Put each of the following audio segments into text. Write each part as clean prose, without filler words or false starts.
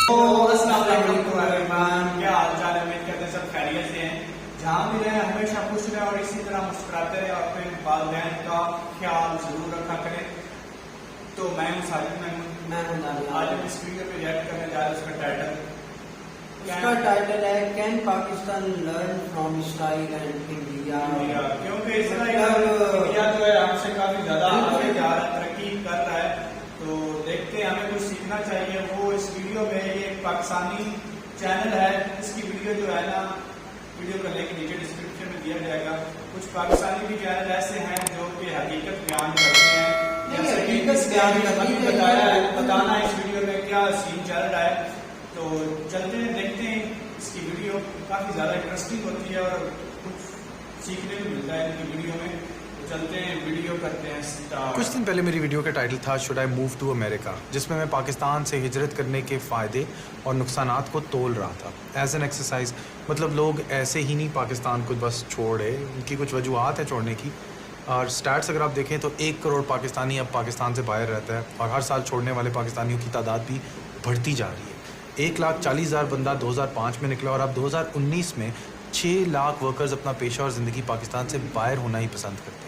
السلام علیکم ایوریون، کیا حال چال ہے؟ امید کرتے ہیں سب خیریت سے ہیں. جہاں بھی رہیں ہمیشہ خوش رہیں اور اسی طرح مسکراتے رہیں اور اپنے والدین کا خیال ضرور رکھا کریں. تو میں ہوں ساجد محمود. آج ہم اس ویڈیو پہ ریئیکٹ کرنے جا رہے ہیں. اس کا ٹائٹل ہے can Pakistan learn from Israel and India. کیونکہ اسرائیل انڈیا جو ہے ہم سے کافی زیادہ آگے جا رہا ہے، ترقی کر رہا ہے. تو دیکھتے ہیں ہمیں کچھ سیکھنا چاہیے. وہ اس ویڈیو میں یہ ایک پاکستانی چینل ہے، اس کی ویڈیو جو ہے نا، ویڈیو کا لنک نیچے ڈسکرپشن میں دیا جائے گا. کچھ پاکستانی بھی چینل ایسے ہیں جو کہ حقیقت بیان کرتے ہیں. بتانا اس ویڈیو میں کیا سین چل رہا ہے. تو چلتے ہیں، دیکھتے ہیں. اس کی ویڈیو کافی زیادہ انٹرسٹنگ ہوتی ہے اور کچھ سیکھنے کو ملتا ہے ان کی ویڈیو میں. چلتے ہیں، ویڈیو کرتے ہیں اسٹارٹ. کچھ دن پہلے میری ویڈیو کا ٹائٹل تھا شوڈ آئی موو ٹو امریکہ، جس میں پاکستان سے ہجرت کرنے کے فائدے اور نقصانات کو تول رہا تھا ایز این ایکسرسائز. مطلب لوگ ایسے ہی نہیں پاکستان کو بس چھوڑے، ان کی کچھ وجوہات ہیں چھوڑنے کی. اور سٹیٹس اگر آپ دیکھیں تو 1 کروڑ پاکستانی اب پاکستان سے باہر رہتا ہے اور ہر سال چھوڑنے والے پاکستانیوں کی تعداد بھی بڑھتی جا رہی ہے. 1,40,000 بندہ 2005 میں نکلا اور اب 2019 میں 6 لاکھ ورکرز اپنا پیشہ اور زندگی پاکستان سے باہر ہونا ہی پسند کرتے ہیں.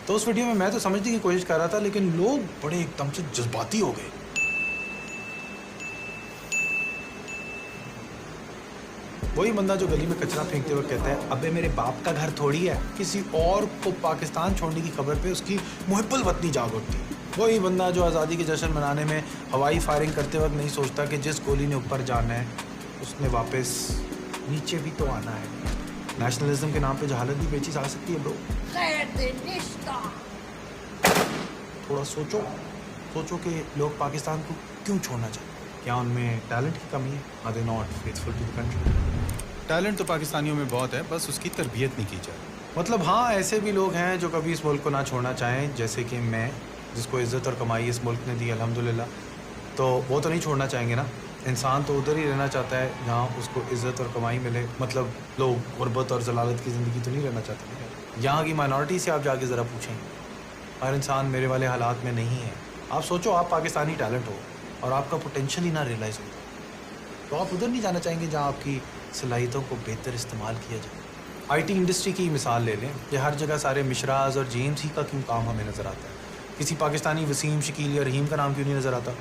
تو اس ویڈیو میں تو سمجھنے کی کوشش کر رہا تھا، لیکن لوگ بڑے ایک دم سے جذباتی ہو گئے. وہی بندہ جو گلی میں کچرا پھینکتے ہوئے کہتا ہے ابے میرے باپ کا گھر تھوڑی ہے، کسی اور کو پاکستان چھوڑنے کی خبر پہ اس کی محب الوطنی جاگ اٹھتی. وہی بندہ جو آزادی کے جشن منانے میں ہوائی فائرنگ کرتے وقت نہیں سوچتا کہ جس گولی نے اوپر جانا ہے اس نے واپس نیچے بھی تو آنا ہے. نیشنلزم کے نام پہ جہالت بھی بیچی جا سکتی ہے برو. تھوڑا سوچو کہ لوگ پاکستان کو کیوں چھوڑنا چاہتے ہیں. کیا ان میں ٹیلنٹ کی کمی ہے؟ Are they not faithful to the country? Talent تو پاکستانیوں میں بہت ہے، بس اس کی تربیت نہیں کی جائے. مطلب ہاں، ایسے بھی لوگ ہیں جو کبھی اس ملک کو نہ چھوڑنا چاہیں، جیسے کہ میں، جس کو عزت اور کمائی اس ملک نے دی الحمدللہ. تو وہ تو نہیں چھوڑنا چاہیں گے نا. انسان تو ادھر ہی رہنا چاہتا ہے جہاں اس کو عزت اور کمائی ملے. مطلب لوگ غربت اور ضلالت کی زندگی تو نہیں رہنا چاہتے. یہاں کی مائنورٹی سے آپ جا کے ذرا پوچھیں، ہر انسان میرے والے حالات میں نہیں ہے. آپ سوچو، آپ پاکستانی ٹیلنٹ ہو اور آپ کا پوٹینشیل ہی نہ ریئلائز ہوتا، تو آپ ادھر نہیں جانا چاہیں گے جہاں آپ کی صلاحیتوں کو بہتر استعمال کیا جائے. آئی ٹی انڈسٹری کی مثال لے لیں. یہ ہر جگہ سارے مشراز اور جیمز ہی کا کیوں کام ہمیں نظر آتا ہے؟ کسی پاکستانی وسیم، شکیل یا رحیم کا نام کیوں نہیں نظر آتا؟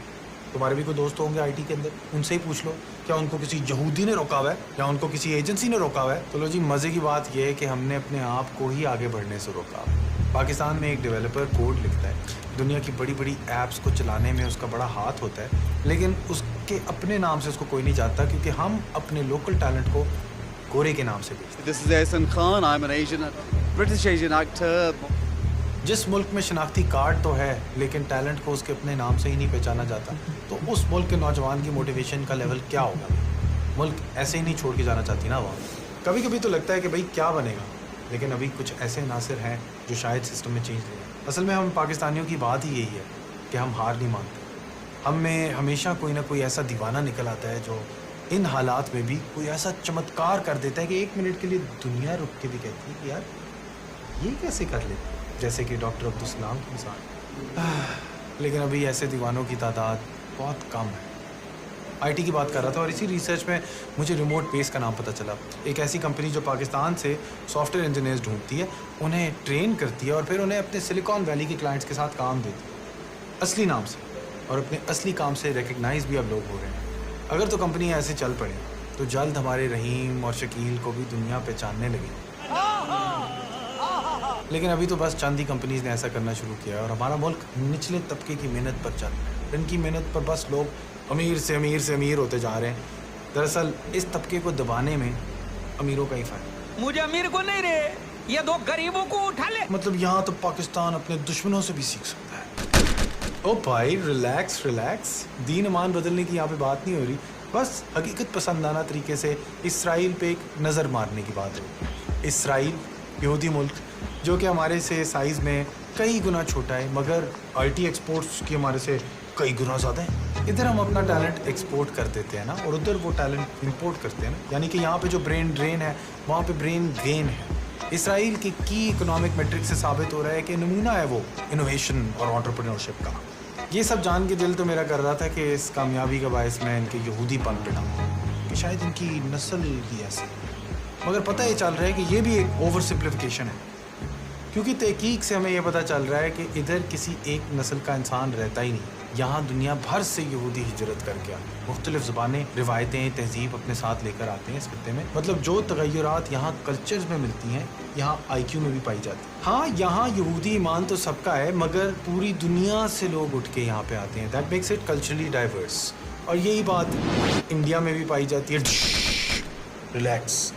تمہارے بھی کوئی دوست ہوں گے آئی ٹی کے اندر، ان سے ہی پوچھ لو کیا ان کو کسی یہودی نے روکا ہوا ہے یا ان کو کسی ایجنسی نے روکا ہوا ہے. تو لو جی، مزے کی بات یہ ہے کہ ہم نے اپنے آپ کو ہی آگے بڑھنے سے روکا. پاکستان میں ایک ڈیولپر کوڈ لکھتا ہے، دنیا کی بڑی بڑی ایپس کو چلانے میں اس کا بڑا ہاتھ ہوتا ہے، لیکن اس کے اپنے نام سے اس کو کوئی نہیں جانتا، کیونکہ ہم اپنے لوکل ٹیلنٹ کو گورے کے نام سے بیچتے. This is Ehsan Khan. I'm an British Asian actor. جس ملک میں شناختی کارڈ تو ہے لیکن ٹیلنٹ کو اس کے اپنے نام سے ہی نہیں پہچانا جاتا، تو اس ملک کے نوجوان کی موٹیویشن کا لیول کیا ہوگا؟ ملک ایسے ہی نہیں چھوڑ کے جانا چاہتی نا وہ. کبھی کبھی تو لگتا ہے کہ بھئی کیا بنے گا، لیکن ابھی کچھ ایسے عناصر ہیں جو شاید سسٹم میں چینج لیں. اصل میں ہم پاکستانیوں کی بات ہی یہی ہے کہ ہم ہار نہیں مانتے. ہم میں ہمیشہ کوئی نہ کوئی ایسا دیوانہ نکل آتا ہے جو ان حالات میں بھی کوئی ایسا چمتکار کر دیتا ہے کہ 1 منٹ کے لیے دنیا رک کے بھی کہتی ہے کہ یار یہ کیسے کر لیتے، جیسے کہ ڈاکٹر عبدالسلام کی مثال. لیکن ابھی ایسے دیوانوں کی تعداد بہت کم ہے. آئی ٹی کی بات کر رہا تھا اور اسی ریسرچ میں مجھے ریموٹ بیس کا نام پتہ چلا. ایک ایسی کمپنی جو پاکستان سے سافٹ ویئر انجینئرز ڈھونڈتی ہے، انہیں ٹرین کرتی ہے اور پھر انہیں اپنے سلیکان ویلی کے کلائنٹس کے ساتھ کام دیتی ہے اصلی نام سے، اور اپنے اصلی کام سے ریکگنائز بھی اب لوگ ہو رہے ہیں. اگر تو کمپنی ایسے چل پڑے تو جلد ہمارے رحیم اور شکیل کو بھی دنیا پہچاننے لگے. لیکن ابھی تو بس چند ہی کمپنیز نے ایسا کرنا شروع کیا ہے اور ہمارا ملک نچلے طبقے کی محنت پر چل رہا ہے. ان کی محنت پر بس لوگ امیر سے امیر ہوتے جا رہے ہیں. دراصل اس طبقے کو دبانے میں امیروں کا ہی فائدہ. مجھے امیر کو نہیں رہے، یہ 2 غریبوں کو اٹھا لے. مطلب یہاں تو پاکستان اپنے دشمنوں سے بھی سیکھ سکتا ہے. او بھائی ریلیکس. دین ایمان بدلنے کی یہاں پہ بات نہیں ہو رہی، بس حقیقت پسندانہ طریقے سے اسرائیل پہ ایک نظر مارنے کی بات ہے. اسرائیل یہودی ملک جو کہ ہمارے سے سائز میں کئی گنا چھوٹا ہے، مگر آئی ٹی ایکسپورٹس کی ہمارے سے کئی گنا زیادہ ہیں. ادھر ہم اپنا ٹیلنٹ ایکسپورٹ کر دیتے ہیں نا، اور ادھر وہ ٹیلنٹ امپورٹ کرتے ہیں نا. یعنی کہ یہاں پہ جو برین ڈرین ہے وہاں پہ برین گین ہے. اسرائیل کی اکنامک میٹرک سے ثابت ہو رہا ہے کہ نمونہ ہے وہ انوویشن اور انٹرپرینورشپ کا. یہ سب جان کے دل تو میرا کر رہا تھا کہ اس کامیابی کا باعث میں ان کے یہودی پن پہ ڈالوں کہ شاید ان کی نسل ہی ایسی، مگر پتہ یہ چل رہا ہے کہ یہ بھی ایک اوور سمپلیفیکیشن ہے، کیونکہ تحقیق سے ہمیں یہ پتہ چل رہا ہے کہ ادھر کسی ایک نسل کا انسان رہتا ہی نہیں، یہاں دنیا بھر سے یہودی ہجرت کر کے آتے، مختلف زبانیں، روایتیں، تہذیب اپنے ساتھ لے کر آتے ہیں اس خطے میں، مطلب جو تغیرات یہاں کلچرز میں ملتی ہیں یہاں آئی کیو میں بھی پائی جاتی ہیں۔ ہاں یہاں یہودی ایمان تو سب کا ہے، مگر پوری دنیا سے لوگ اٹھ کے یہاں پہ آتے ہیں، that makes it culturally diverse, اور یہی بات انڈیا میں بھی پائی جاتی ہے۔ ریلیکس،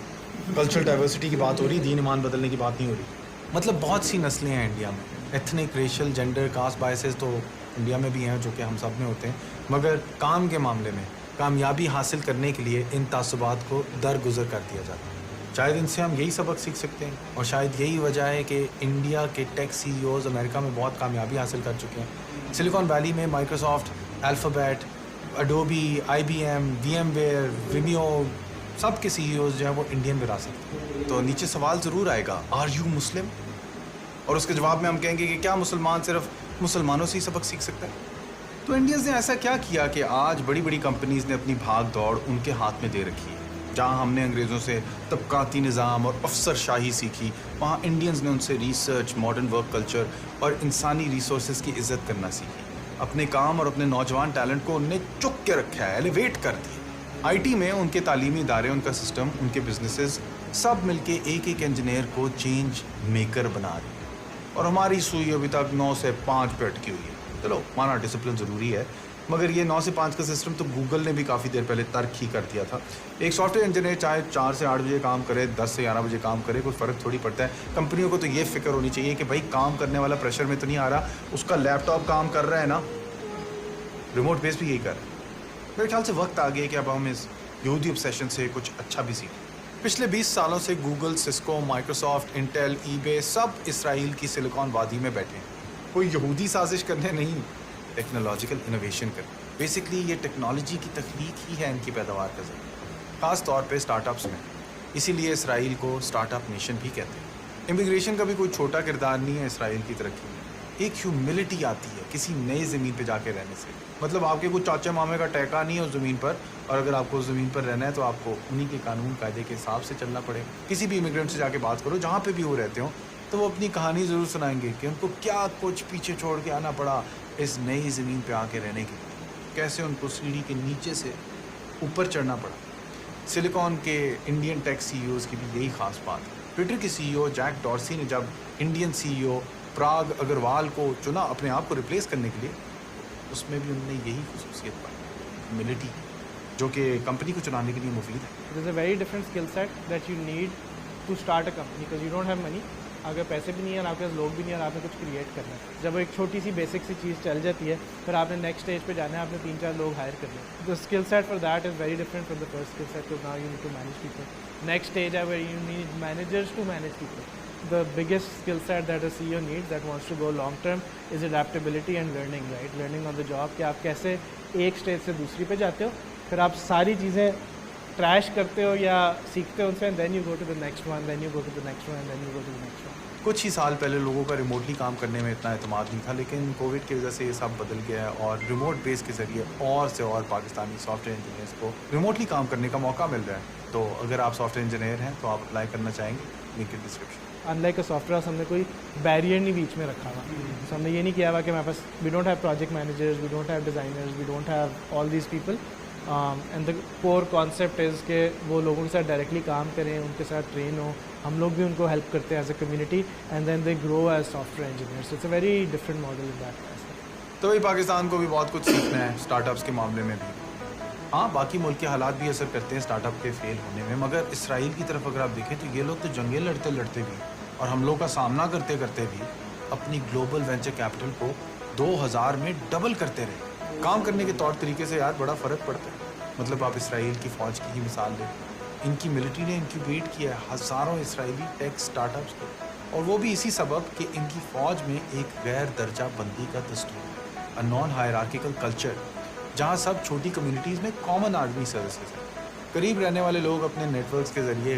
کلچرل ڈائیورسٹی کی بات ہو رہی، دین ایمان بدلنے کی بات نہیں ہو رہی۔ مطلب بہت سی نسلیں ہیں انڈیا میں، ethnic, racial, gender, cost biases تو انڈیا میں بھی ہیں جو کہ ہم سب میں ہوتے ہیں، مگر کام کے معاملے میں کامیابی حاصل کرنے کے لیے ان تعصبات کو درگزر کر دیا جاتا ہے۔ شاید ان سے ہم یہی سبق سیکھ سکتے ہیں، اور شاید یہی وجہ ہے کہ انڈیا کے ٹیک سی ای اوز امریکہ میں بہت کامیابی حاصل کر چکے ہیں۔ سلیکان ویلی میں Microsoft, Alphabet, Adobe, I B M, VMware, Vimeo, سب کے سی ای اوز جو ہیں وہ انڈین وراثت ہیں۔ تو نیچے سوال ضرور آئے گا، آر یو مسلم؟ اور اس کے جواب میں ہم کہیں گے کہ کیا مسلمان صرف مسلمانوں سے ہی سبق سیکھ سکتا ہے؟ تو انڈینز نے ایسا کیا کیا کہ آج بڑی بڑی کمپنیز نے اپنی بھاگ دوڑ ان کے ہاتھ میں دے رکھی ہے؟ جہاں ہم نے انگریزوں سے طبقاتی نظام اور افسر شاہی سیکھی، وہاں انڈینز نے ان سے ریسرچ، ماڈرن ورک کلچر اور انسانی ریسورسز کی عزت کرنا سیکھی۔ اپنے کام اور اپنے نوجوان ٹیلنٹ کو ان نے چک کے رکھا ہے، ایلیویٹ کر دیا۔ آئی ٹی میں ان کے تعلیمی ادارے، ان کا سسٹم، ان کے بزنسز سب مل کے ایک ایک انجینئر کو چینج میکر بنا رہے ہیں، اور ہماری سوئی ابھی تک 9 سے 5 پہ اٹکی ہوئی ہے۔ چلو مانا ڈسپلن ضروری ہے، مگر یہ 9 سے 5 کا سسٹم تو گوگل نے بھی کافی دیر پہلے ترک ہی کر دیا تھا۔ ایک سافٹ ویئر انجینئر چاہے 4 سے 8 بجے کام کرے، 10 سے 11 بجے کام کرے، کوئی فرق تھوڑی پڑتا ہے۔ کمپنیوں کو تو یہ فکر ہونی چاہیے کہ بھائی کام کرنے والا پریشر میں تو نہیں آ رہا، اس کا لیپ ٹاپ کام کر رہا ہے نا، ریموٹ بیس بھی یہی کر رہا ہے۔ میرے خیال سے وقت آ گیا کہ اب ہم اس یہودی obsession سے کچھ اچھا بھی سیکھیں۔ پچھلے 20 سالوں سے گوگل، سسکو، مائیکروسافٹ، انٹیل، ای بے سب اسرائیل کی سلیکان وادی میں بیٹھے ہیں، کوئی یہودی سازش کرنے نہیں، ٹیکنالوجیکل انوویشن کرنے۔ بیسکلی یہ ٹیکنالوجی کی تخلیق ہی ہے ان کی پیداوار کا ذریعہ، خاص طور پہ اسٹارٹ اپس میں، اسی لیے اسرائیل کو اسٹارٹ اپ نیشن بھی کہتے ہیں۔ امیگریشن کا بھی کوئی چھوٹا کردار نہیں ہے اسرائیل کی ترقی میں، ایک ہیوملٹی آتی ہے کسی نئی زمین پہ جا کے رہنے سے، مطلب آپ کے کچھ چاچا مامے کا ٹیکا نہیں ہے اس زمین پر، اور اگر آپ کو اس زمین پر رہنا ہے تو آپ کو انہی کے قانون قاعدے کے حساب سے چلنا پڑے گا۔ کسی بھی امیگرینٹ سے جا کے بات کرو جہاں پہ بھی وہ رہتے ہوں، تو وہ اپنی کہانی ضرور سنائیں گے کہ ان کو کیا کچھ پیچھے چھوڑ کے آنا پڑا اس نئی زمین پہ آ کے رہنے کے لیے، کیسے ان کو سیڑھی کے نیچے سے اوپر چڑھنا پڑا۔ سلیکان کے انڈین ٹیک سی ای اوز کی بھی یہی خاص بات ہے۔ ٹویٹر کے سی ای او جیک ڈارسی نے جب انڈین سی ای او پراگ اگروال کو چنا اپنے آپ کو ریپلیس کرنے کے لیے، اس میں بھی انہوں نے یہی خصوصیت پائی، ہیوملٹی، جو کہ کمپنی کو چلانے کے لیے مفید ہے۔ It is a very different skill set that you need to start a company because you don't have money. اگر پیسے بھی نہیں ہیں اور آپ کے پاس لوگ بھی نہیں ہیں اور آپ نے کچھ کریٹ کرنا ہے، جب ایک چھوٹی سی بیسک سی چیز چل جاتی ہے پھر آپ نے نیکسٹ اسٹیج پہ جانا ہے، آپ نے 3-4 لوگ ہائر کرنے ہیں۔ The skill set for that is very different from the first skill set because now you need to manage people. Next stage ہے where you need managers to manage people. The biggest skill set that a CEO needs that wants to go long term is adaptability and learning, right? Learning on the job کہ آپ کیسے ایک stage سے دوسری پہ جاتے ہو، پھر آپ ساری چیزیں ٹریش کرتے ہو یا سیکھتے ہو ان سے، and then you go to the next one, then you go to the next one, and then you go to the next one. کچھ ہی سال پہلے لوگوں کا ریموٹلی کام کرنے میں اتنا اعتماد نہیں تھا، لیکن کووڈ کی وجہ سے یہ سب بدل گیا ہے، اور ریموٹ بیس کے ذریعے اور سے اور پاکستانی سافٹ ویئر انجینئرس کو ریموٹلی کام کرنے کا موقع مل رہا ہے۔ تو اگر آپ سافٹ ویئر انجینئر ہیں تو آپ اپلائی کرنا چاہیں گے، link in description. Unlike a software house ہم نے کوئی بیریئر نہیں بیچ میں رکھا ہوا، so ہم نے یہ نہیں کیا ہوا کہ ہمارے پاس we don't have project managers, we don't have designers, we don't have all these people, and the core concept is کہ وہ لوگوں کے ساتھ ڈائریکٹلی کام کریں، ان کے ساتھ ٹرین ہو، ہم لوگ بھی ان کو ہیلپ کرتے ہیں as a community, and then they grow as software engineers. So it's a very different model in that aspect. تو بھائی پاکستان کو بھی بہت کچھ سیکھنا ہے اسٹارٹ اپس کے معاملے میں بھی۔ ہاں باقی ملک کے حالات بھی اثر کرتے ہیں اسٹارٹ اپ کے فیل ہونے میں، مگر اسرائیل کی طرف اگر آپ دیکھیں تو یہ لوگ تو جنگیں لڑتے لڑتے بھی اور حملوں کا سامنا کرتے کرتے بھی اپنی گلوبل وینچر کیپٹل کو 2000 میں ڈبل کرتے رہے۔ کام کرنے کے طور طریقے سے یار بڑا فرق پڑتا ہے۔ مطلب آپ اسرائیل کی فوج کی ہی مثال لیں، ان کی ملٹری نے انکیوبیٹ کیا ہے ہزاروں اسرائیلی ٹیک اسٹارٹ اپس کو، اور وہ بھی اسی سبب کہ ان کی فوج میں ایک غیر درجہ بندی کا دستور ہے، نان ہائرارکیکل کلچر، جہاں سب چھوٹی کمیونٹیز میں کامن آرمی سروسز ہیں۔ قریب رہنے والے لوگ اپنے نیٹ ورکس کے ذریعے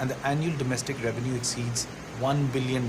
and the annual domestic revenue exceeds $1 billion.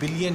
billion,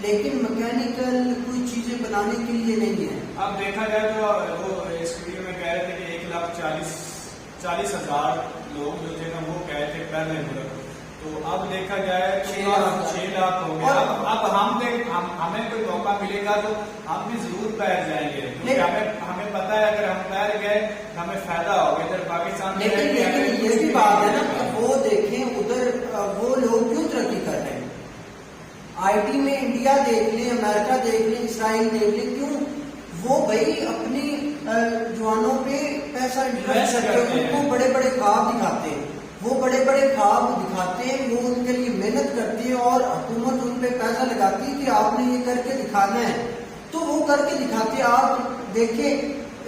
لیکن مکینیکل کوئی چیزیں بنانے کے لیے نہیں ہے. اب دیکھا جائے تو وہ اس ویڈیو میں کہہ رہے تھے کہ 1,40,000 لوگ جو تھے نا وہ کہے تھے پہلے ملک. تو اب دیکھا جائے 6 لاکھ ہو گیا. اب ہمیں کوئی موقع ملے گا تو ہم بھی ضرور بیٹھ جائیں گے, کیونکہ ہمیں پتہ ہے اگر ہم بیٹھ گئے ہمیں فائدہ ہوگا. ادھر پاکستان میں لیکن یہ بھی بات ہے نا کہ وہ دیکھیں ادھر وہ لوگ کیوں ترقی کر رہے ہیں. آئی ٹی میں انڈیا دیکھ لیں, امریکہ دیکھ لیں, اسرائیل دیکھ لیں, کیوں وہ بھائی اپنی جوانوں پہ پیسہ انویسٹ کرتے ہیں, ان کو بڑے بڑے خواب دکھاتے ہیں, وہ بڑے بڑے خواب دکھاتے ہیں, وہ ان کے لیے محنت کرتی ہے اور حکومت ان پہ پیسہ لگاتی ہے کہ آپ نے یہ کر کے دکھانا ہے, تو وہ کر کے دکھاتے ہیں. آپ دیکھیں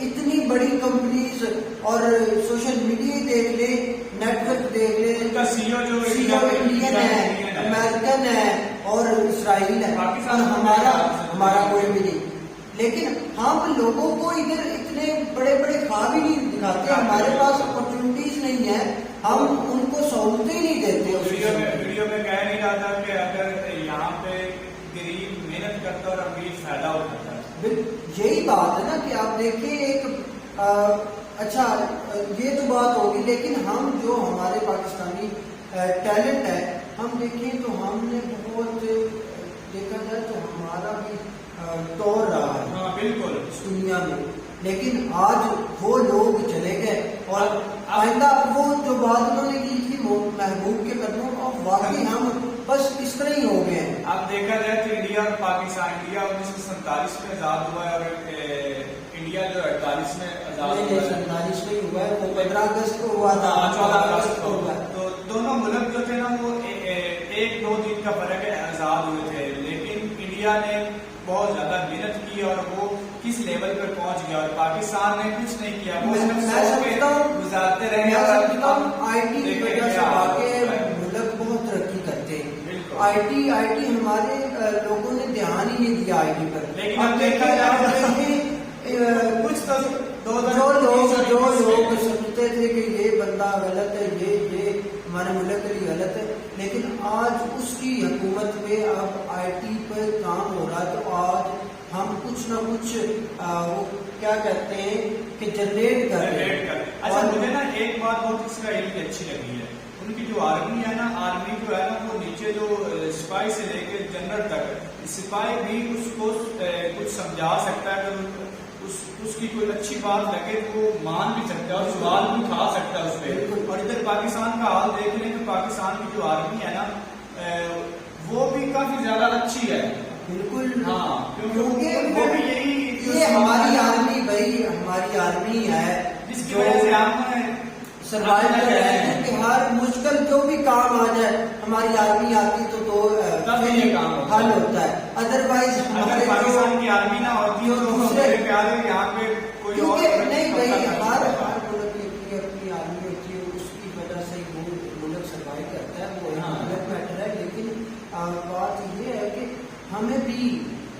اتنی بڑی کمپنیز اور سوشل میڈیا دیکھ لیں, نیٹ ورک دیکھ لیں, ان کا سی او جو انڈین ہے, امریکن ہے اور اسرائیل ہے, اور ہمارا کوئی بھی نہیں. لیکن ہم لوگوں کو ادھر اتنے بڑے بڑے خواب ہی نہیں دکھاتے, ہمارے پاس اپرچونیٹیز نہیں ہے, ہم ان کو سہولتیں ہی نہیں دیتے. ویڈیو میں کہہ نہیں رہا تھا کہ اگر یہاں پہ غریب محنت کرتا اور امیر فائدہ اٹھاتا ہے. یہی بات ہے نا کہ آپ دیکھیں ایک اچھا یہ تو بات ہوگی, لیکن ہم جو ہمارے پاکستانی ٹیلنٹ ہے ہم دیکھیں تو ہم نے بہت دیکھا جائے تو ہمارا بھی طور رہا ہے. ہاں بالکل اس دنیا میں. لیکن آج وہ لوگ چلے گئے اور آئندہ وہ جو بات انہوں نے کی تھی محبوب کے قدموں, اور واقعی ہم بس اس طرح ہی ہو گئے ہیں. اب دیکھا جائے تو انڈیا اور پاکستان, انڈیا 1947 میں آزاد ہوا ہے اور انڈیا جو 48 میں آزاد ہوا ہے. 47 میں ہوا ہے, وہ 15 اگست کو ہوا تھا, 14 اگست کو ہوا. تو دونوں ملک جو تھے نا وہ 1-2 دن کا فرق ہے آزاد ہوئے تھے, لیکن انڈیا نے بہت زیادہ محنت کی اور وہ کس لیول پر پہنچ گیا, اور پاکستان نے کچھ نہیں کیا. وہ گزارتے رہے. آئی ٹی کی وجہ سے واقعی ملک بہت ترقی کرتے ہیں. آئی ٹی ہمارے لوگوں نے دھیان ہی نہیں دیا آئی ٹی پر. لیکن اب دیکھا جائے کچھ تو جو لوگ سمجھتے تھے کہ یہ بندہ غلط ہے, یہ ہمارے ملک کے لیے غلط ہے, لیکن آج اس کی حکومت میں اب آئی ٹی پر کام ہو رہا ہے. تو آج ہم کچھ نہ کچھ وہ کیا کہتے ہیں کہ جنریٹ کر رہے ہیں. اچھا مجھے نا ایک بات بہت اسرائیل کی اچھی لگی ہے, ان کی جو آرمی ہے نا, آرمی جو ہے نا وہ نیچے جو سپاہی سے لے کے جنرل تک, سپاہی بھی اس کو کچھ سمجھا سکتا ہے, اگر اس کی کوئی اچھی بات لگے تو وہ مان بھی سکتا ہے اور سوال بھی اٹھا سکتا ہے اس پہ. اور ادھر پاکستان کا حال دیکھ لیں تو پاکستان کی جو آرمی ہے نا وہ بھی کافی زیادہ اچھی ہے. بالکل. ہاں, کیونکہ وہ بھی یہی یہ ہماری آرمی بھائی ہماری آرمی ہے جس کی وجہ سے ہم سروائیو کر رہے ہیں کہ ہر مشکل جو بھی کام آ جائے ہماری آرمی آتی تو یہ کام حل ہوتا ہے. ادروائز اگر پاکستان کی آرمی نہ ہوتی تو میرے خیال ہے یہاں پہ کوئی اور نہیں بھائی, ہر ملک کی اپنی آرمی ہوتی ہے, اس کی وجہ سے وہ ملک سروائیو کرتا ہے, وہ ملک میٹر ہے. لیکن بات یہ ہے کہ ہمیں بھی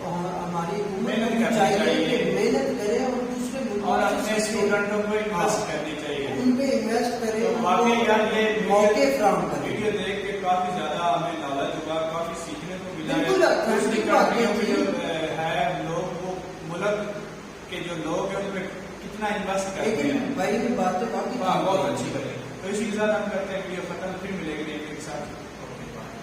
ہماری حکومت چاہیے کہ محنت کرے اور دوسرے اور اپنے اسٹوڈنٹوں کو انویسٹ کرنی چاہیے, ان پہ انویسٹ کرے, واقعی یار یہ موقع فراہم کرے. ویڈیو دیکھ کے کافی زیادہ ہمیں نالج ہوگا, کافی سیکھنے کو ملا ہے. بالکل ہے لوگ وہ ملک کے جو لوگ ہیں ان پہ کتنا انویسٹ کرتے ہیں. لیکن بھائی بات تو بہت اچھی کرے. تو اسی کے ساتھ ہم کرتے ہیں کہ یہ ختم, پھر ملے گی ایک ساتھ.